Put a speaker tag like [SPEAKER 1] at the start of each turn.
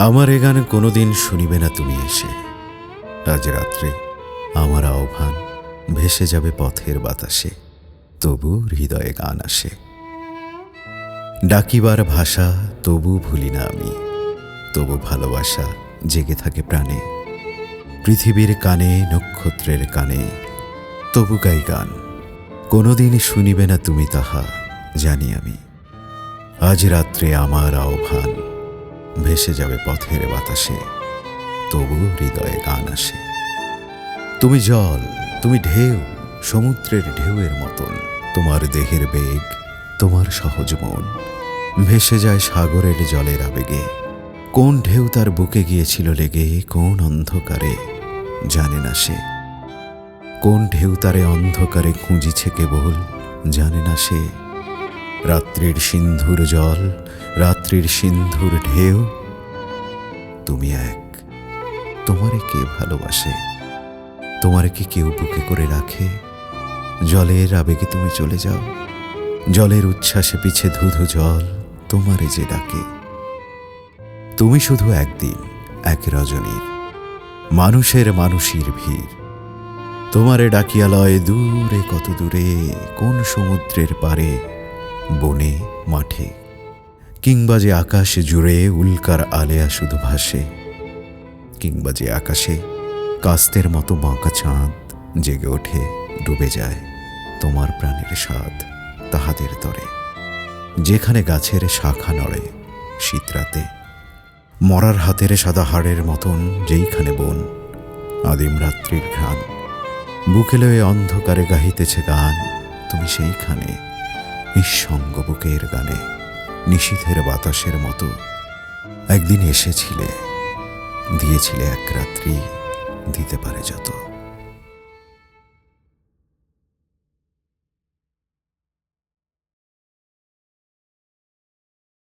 [SPEAKER 1] আমার এ গান কোনোদিন শুনিবে না তুমি এসে। আজ রাত্রে আমার আহ্বান ভেসে যাবে পথের বাতাসে, তবু হৃদয়ে গান আসে। ডাকিবার ভাষা তবু ভুলি না আমি, তবু ভালোবাসা জেগে থাকে প্রাণে। পৃথিবীর কানে নক্ষত্রের কানে তবু গাই গান, কোনোদিন শুনিবে না তুমি তাহা জানি আমি। আজ রাত্রে আমার আহ্বান ভেসে যাবে পথের বাতাসে, তবু হৃদয়ে গান আসে। তুমি জল, তুমি ঢেউ, সমুদ্রের ঢেউয়ের মতন। তোমার দেহের বেগ, তোমার সহজ মন ভেসে যায় সাগরের জলের আবেগে। কোন ঢেউ তার বুকে গিয়েছিল লেগে, কোন অন্ধকারে জানে না সে। কোন ঢেউ তারে অন্ধকারে খুঁজিছে কেবল জানে না সে। রাত্রির সিন্ধুর জল, রাত্রির সিন্ধুর ঢেউ, তুমি এক, তোমারে কে ভালোবাসে? তোমারে কি কেউ বুকে করে রাখে? জলের আবেগে তুমি চলে যাও, জলের উচ্ছ্বাসে পিছে ধুধু জল তোমারে যে ডাকে। তুমি শুধু একদিন, এক রজনীর, মানুষের মানুষের ভিড়। তোমারে ডাকিয়া লয় দূরে, কত দূরে, কোন সমুদ্রের পারে, বনে মাঠে, কিংবা যে আকাশ জুড়ে উল্কার আলেয়া শুধু ভাসে। কিংবা যে আকাশে কাস্তের মতো বাঁকা চাঁদ জেগে ওঠে, ডুবে যায় তোমার প্রাণের স্বাদ তাহাদের তরে। যেখানে গাছের শাখা নড়ে শীতরাতে, মরার হাতের সাদা হাড়ের মতন যেইখানে বন, আদিম রাত্রির ঘ্রাণ বুকে লয়ে অন্ধকারে গাহিতেছে গান। তুমি সেইখানে নিঃসঙ্গ বুকের গানে, নিশীথের বাতাসের মতো একদিন এসেছিলে, দিয়েছিলে এক রাত্রি, দিতে পারে যত।